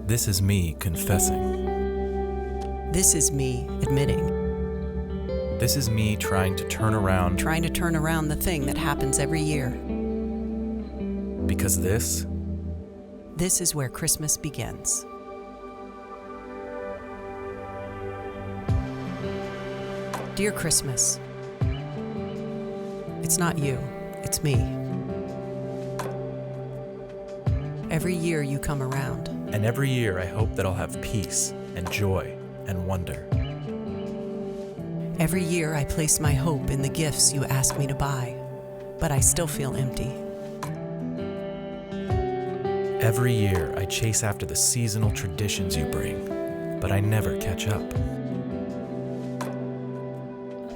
This is me confessing. This is me admitting. This is me trying to turn around. Trying to turn around the thing that happens every year. Because this is where Christmas begins. Dear Christmas, it's not you, it's me. Every year you come around. And every year I hope that I'll have peace and joy and wonder. Every year I place my hope in the gifts you ask me to buy, but I still feel empty. Every year I chase after the seasonal traditions you bring, but I never catch up.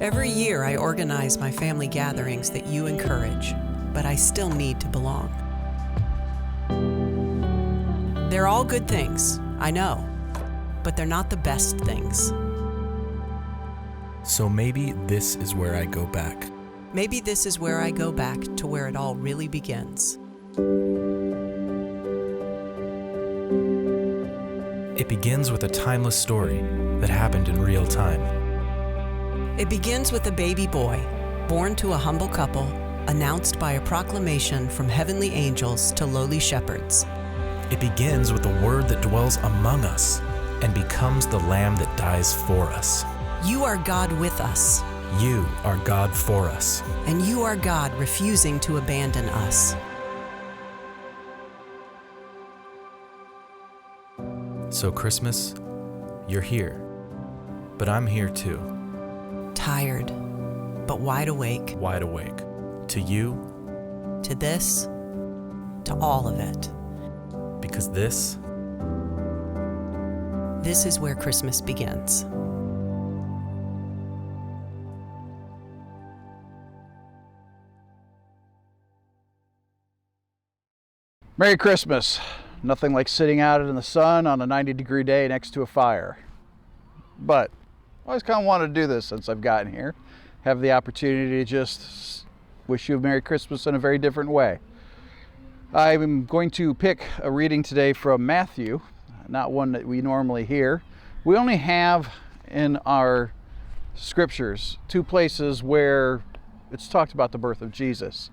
Every year I organize my family gatherings that you encourage, but I still need to belong. They're all good things, I know, but they're not the best things. So maybe this is where I go back. Maybe this is where I go back to where it all really begins. It begins with a timeless story that happened in real time. It begins with a baby boy, born to a humble couple, announced by a proclamation from heavenly angels to lowly shepherds. It begins with the word that dwells among us and becomes the lamb that dies for us. You are God with us. You are God for us. And you are God refusing to abandon us. So Christmas, you're here, but I'm here too. Tired, but wide awake. Wide awake. To you. To this. To all of it. Because this is where Christmas begins. Merry Christmas. Nothing like sitting out in the sun on a 90-degree day next to a fire. But I always kind of wanted to do this since I've gotten here. Have the opportunity to just wish you a Merry Christmas in a very different way. I'm going to pick a reading today from Matthew, not one that we normally hear. We only have in our scriptures two places where it's talked about the birth of Jesus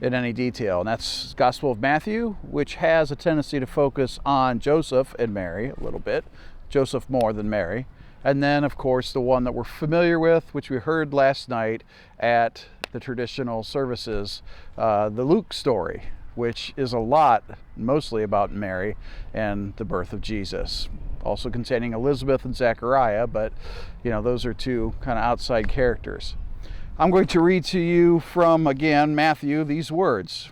in any detail, and that's Gospel of Matthew, which has a tendency to focus on Joseph and Mary a little bit, Joseph more than Mary, and then of course the one that we're familiar with, which we heard last night at the traditional services, the Luke story, which is a lot, mostly about Mary and the birth of Jesus, also containing Elizabeth and Zechariah, but those are two kind of outside characters. I'm going to read to you from, again, Matthew, these words.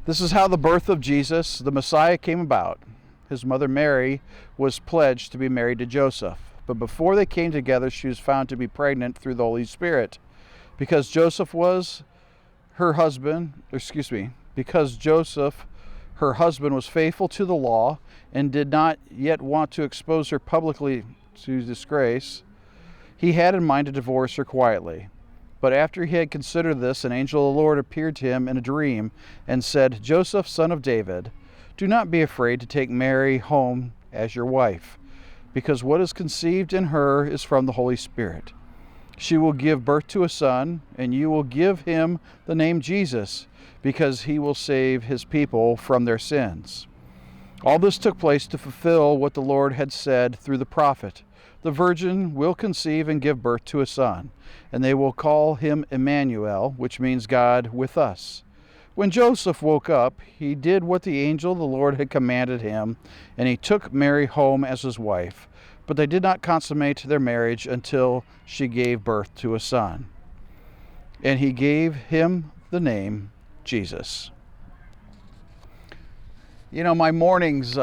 This is how the birth of Jesus, the Messiah, came about. His mother Mary was pledged to be married to Joseph, but before they came together, she was found to be pregnant through the Holy Spirit. Because Joseph, her husband, was faithful to the law and did not yet want to expose her publicly to disgrace, he had in mind to divorce her quietly. But after he had considered this, an angel of the Lord appeared to him in a dream and said, Joseph, son of David, do not be afraid to take Mary home as your wife, because what is conceived in her is from the Holy Spirit. She will give birth to a son, and you will give him the name Jesus, because he will save his people from their sins. All this took place to fulfill what the Lord had said through the prophet. The virgin will conceive and give birth to a son, and they will call him Emmanuel, which means God with us. When Joseph woke up, he did what the angel of the Lord had commanded him, and he took Mary home as his wife. But they did not consummate their marriage until she gave birth to a son. And he gave him the name Jesus. My mornings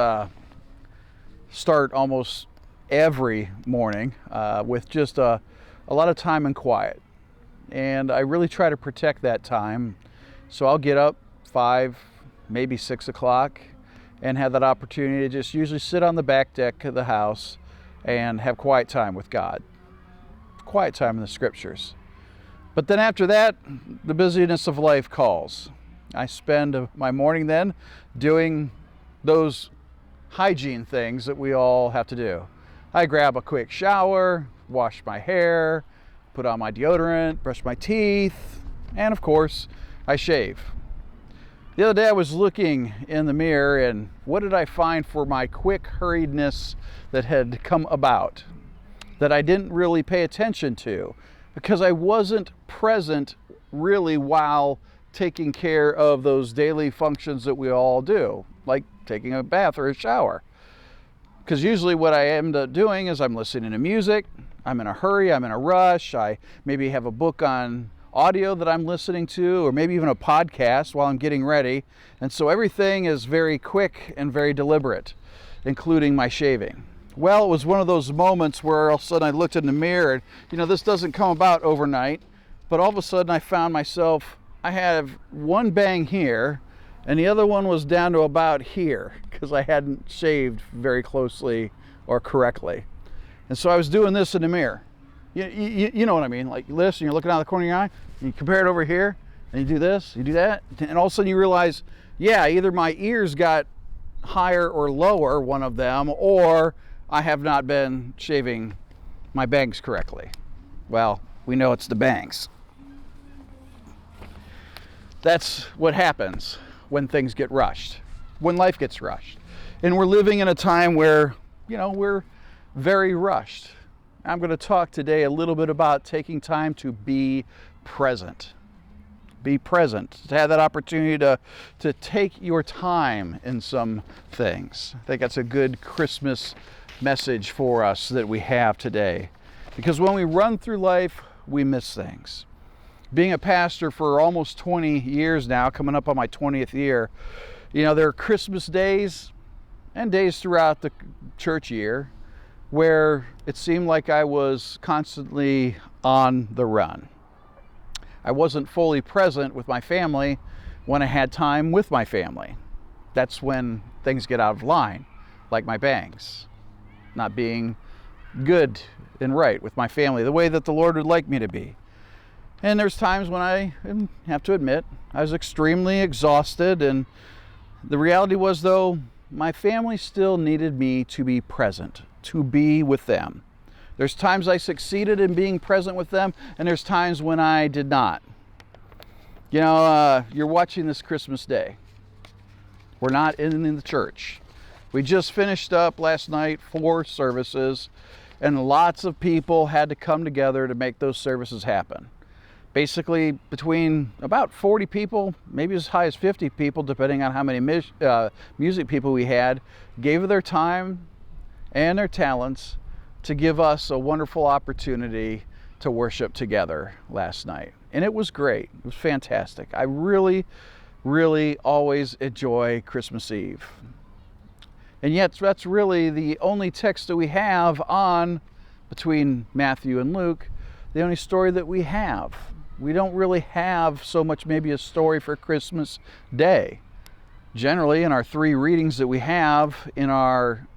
start almost every morning with just a lot of time and quiet. And I really try to protect that time. So I'll get up 5, maybe 6 o'clock and have that opportunity to just usually sit on the back deck of the house and have quiet time with God. Quiet time in the scriptures. But then after that, the busyness of life calls. I spend my morning then doing those hygiene things that we all have to do. I grab a quick shower, wash my hair, put on my deodorant, brush my teeth, and of course, I shave. The other day I was looking in the mirror, and what did I find for my quick hurriedness that had come about that I didn't really pay attention to because I wasn't present really while taking care of those daily functions that we all do, like taking a bath or a shower. Because usually what I end up doing is I'm listening to music, I'm in a hurry, I'm in a rush, I maybe have a book on audio that I'm listening to, or maybe even a podcast while I'm getting ready. And so everything is very quick and very deliberate, including my shaving. Well, it was one of those moments where all of a sudden I looked in the mirror and, this doesn't come about overnight, but all of a sudden I found myself, I have one bang here, and the other one was down to about here because I hadn't shaved very closely or correctly. And so I was doing this in the mirror. You know what I mean? Like this, and you're looking out of the corner of your eye, and you compare it over here, and you do this, you do that, and all of a sudden you realize, yeah, either my ears got higher or lower, one of them, or I have not been shaving my bangs correctly. Well, we know it's the bangs. That's what happens when things get rushed, when life gets rushed. And we're living in a time where, we're very rushed. I'm going to talk today a little bit about taking time to be present. Be present, to have that opportunity to take your time in some things. I think that's a good Christmas message for us that we have today. Because when we run through life, we miss things. Being a pastor for almost 20 years now, coming up on my 20th year, there are Christmas days and days throughout the church year where it seemed like I was constantly on the run. I wasn't fully present with my family when I had time with my family. That's when things get out of line, like my bangs, not being good and right with my family, the way that the Lord would like me to be. And there's times when I have to admit, I was extremely exhausted, and the reality was, though, my family still needed me to be present, to be with them. There's times I succeeded in being present with them, and there's times when I did not. You're watching this Christmas Day. We're not in the church. We just finished up last night 4 services, and lots of people had to come together to make those services happen. Basically, between about 40 people, maybe as high as 50 people, depending on how many music people we had, gave their time and their talents to give us a wonderful opportunity to worship together last night. And it was great. It was fantastic. I really, really always enjoy Christmas Eve. And yet, that's really the only text that we have on, between Matthew and Luke, the only story that we have. We don't really have so much maybe a story for Christmas Day. Generally, in our 3 readings that we have in our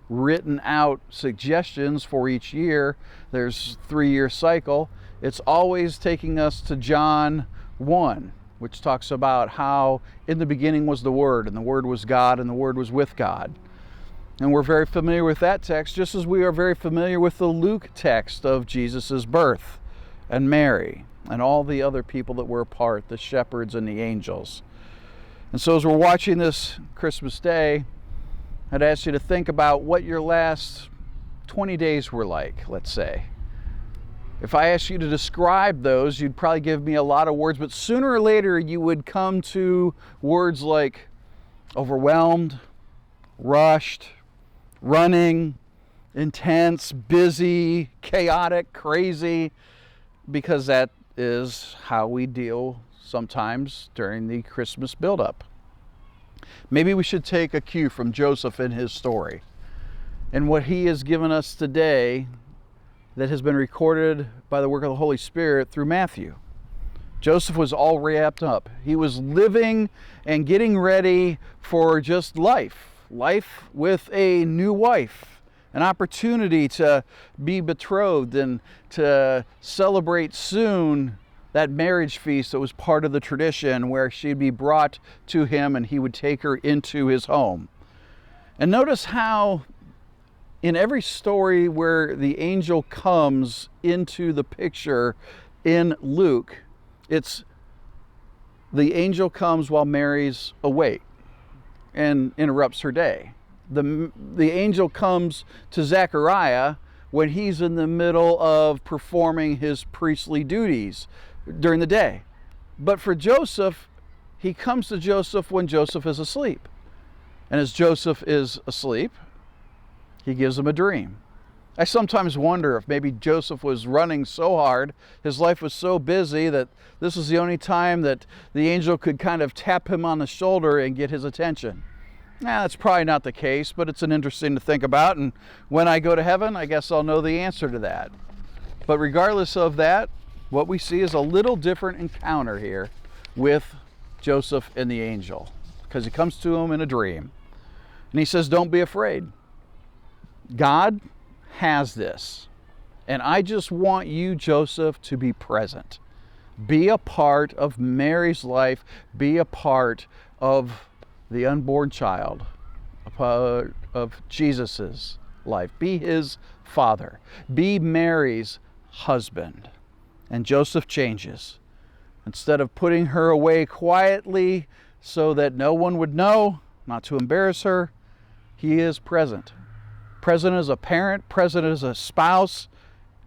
written out suggestions for each year, there's 3-year cycle, it's always taking us to John 1, which talks about how in the beginning was the Word, and the Word was God, and the Word was with God. And we're very familiar with that text, just as we are very familiar with the Luke text of Jesus' birth and Mary and all the other people that were a part, the shepherds and the angels. And so as we're watching this Christmas Day, I'd ask you to think about what your last 20 days were like, let's say. If I asked you to describe those, you'd probably give me a lot of words, but sooner or later you would come to words like overwhelmed, rushed, running, intense, busy, chaotic, crazy, because that is how we deal sometimes during the Christmas buildup. Maybe we should take a cue from Joseph in his story and what he has given us today that has been recorded by the work of the Holy Spirit through Matthew. Joseph was all wrapped up. He was living and getting ready for just life with a new wife, an opportunity to be betrothed and to celebrate soon that marriage feast that was part of the tradition where she'd be brought to him and he would take her into his home. And notice how in every story where the angel comes into the picture in Luke, it's the angel comes while Mary's awake and interrupts her day. The angel comes to Zechariah when he's in the middle of performing his priestly duties during the day. But for Joseph, he comes to Joseph when Joseph is asleep. And as Joseph is asleep, he gives him a dream. I sometimes wonder if maybe Joseph was running so hard, his life was so busy that this was the only time that the angel could kind of tap him on the shoulder and get his attention. That's probably not the case, but it's an interesting to think about. And when I go to heaven, I guess I'll know the answer to that. But regardless of that, what we see is a little different encounter here with Joseph and the angel, because he comes to him in a dream. And he says, don't be afraid. God has this. And I just want you, Joseph, to be present. Be a part of Mary's life. Be a part of the unborn child, a part of Jesus's life. Be his father. Be Mary's husband. And Joseph changes. Instead of putting her away quietly so that no one would know, not to embarrass her, he is present. Present as a parent, present as a spouse,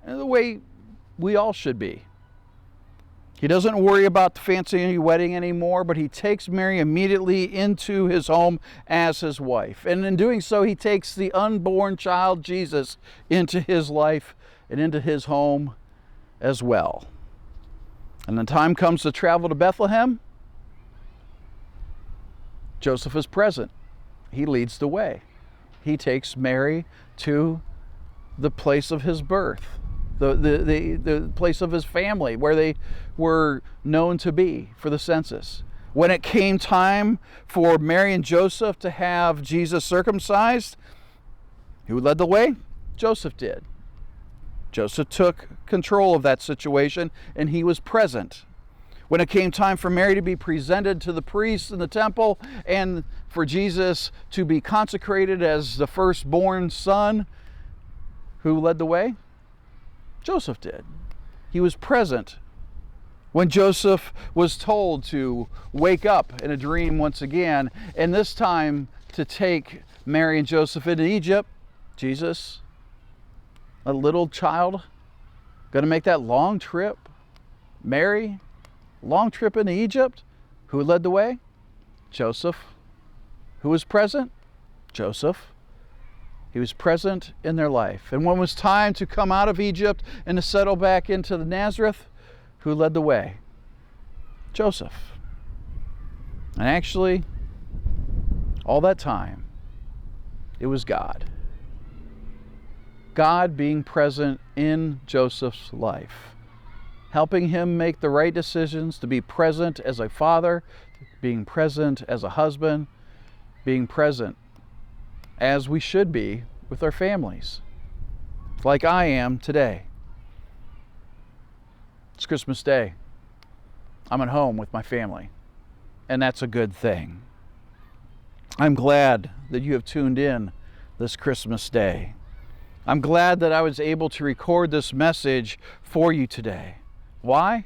and the way we all should be. He doesn't worry about the fancy wedding anymore, but he takes Mary immediately into his home as his wife. And in doing so, he takes the unborn child, Jesus, into his life and into his home as well. And the time comes to travel to Bethlehem. Joseph is present. He leads the way. He takes Mary to the place of his birth, the place of his family, where they were known to be for the census. When it came time for Mary and Joseph to have Jesus circumcised, who led the way? Joseph did. Joseph took control of that situation, and he was present. When it came time for Mary to be presented to the priests in the temple and for Jesus to be consecrated as the firstborn son, who led the way? Joseph did. He was present when Joseph was told to wake up in a dream once again, and this time to take Mary and Joseph into Egypt. Jesus, a little child, going to make that long trip. Mary, long trip into Egypt. Who led the way? Joseph. Who was present? Joseph. He was present in their life. And when it was time to come out of Egypt and to settle back into the Nazareth, who led the way? Joseph. And actually, all that time, it was God. God being present in Joseph's life, helping him make the right decisions, to be present as a father, being present as a husband, being present as we should be with our families, like I am today. It's Christmas Day. I'm at home with my family, and that's a good thing. I'm glad that you have tuned in this Christmas Day. I'm glad that I was able to record this message for you today. Why?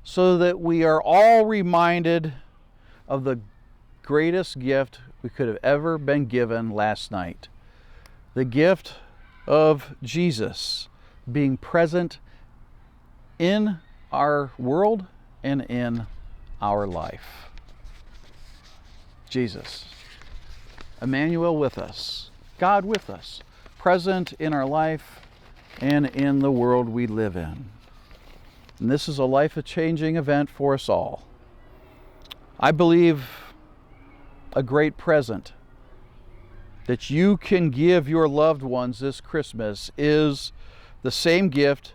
So that we are all reminded of the greatest gift we could have ever been given last night. The gift of Jesus being present in our world and in our life. Jesus, Emmanuel with us, God with us, present in our life and in the world we live in. And this is a life-changing event for us all. I believe a great present that you can give your loved ones this Christmas is the same gift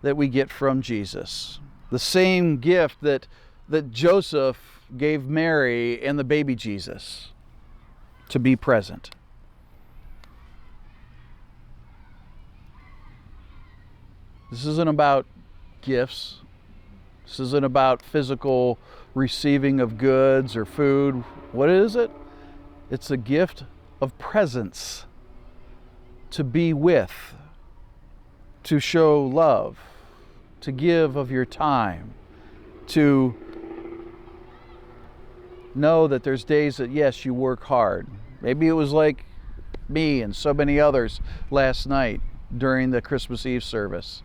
that we get from Jesus. The same gift that Joseph gave Mary and the baby Jesus, to be present. This isn't about gifts. This isn't about physical receiving of goods or food. What is it? It's a gift of presence, to be with, to show love, to give of your time, to know that there's days that, yes, you work hard. Maybe it was like me and so many others last night during the Christmas Eve service,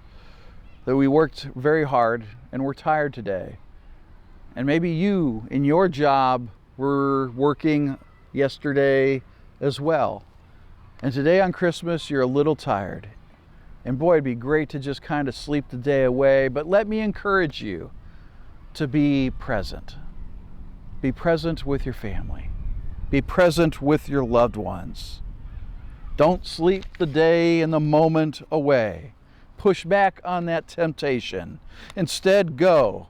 that we worked very hard and we're tired today. And maybe you, in your job, were working yesterday as well. And today on Christmas, you're a little tired. And boy, it'd be great to just kind of sleep the day away. But let me encourage you to be present. Be present with your family. Be present with your loved ones. Don't sleep the day and the moment away. Push back on that temptation. Instead, go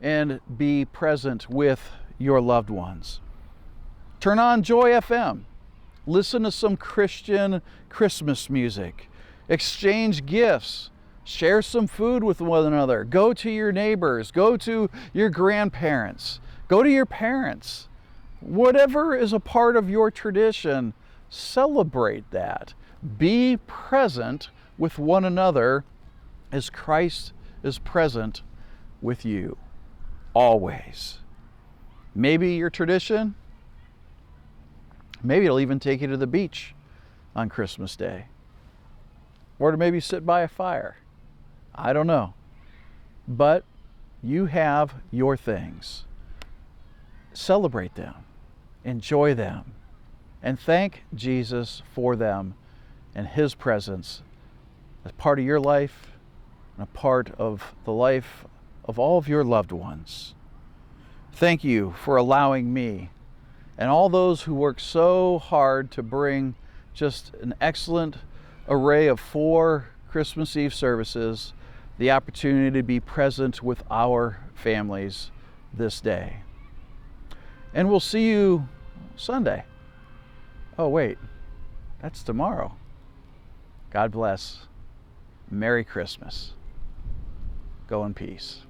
and be present with your loved ones. Turn on Joy FM. Listen to some Christian Christmas music. Exchange gifts. Share some food with one another. Go to your neighbors. Go to your grandparents. Go to your parents. Whatever is a part of your tradition, celebrate that. Be present with one another as Christ is present with you, always. Maybe your tradition, maybe it'll even take you to the beach on Christmas Day. Or to maybe sit by a fire. I don't know. But you have your things. Celebrate them. Enjoy them. And thank Jesus for them and His presence as part of your life and a part of the life of all of your loved ones. Thank you for allowing me and all those who work so hard to bring just an excellent array of 4 Christmas Eve services the opportunity to be present with our families this day. And we'll see you Sunday. Oh, wait, that's tomorrow. God bless. Merry Christmas. Go in peace.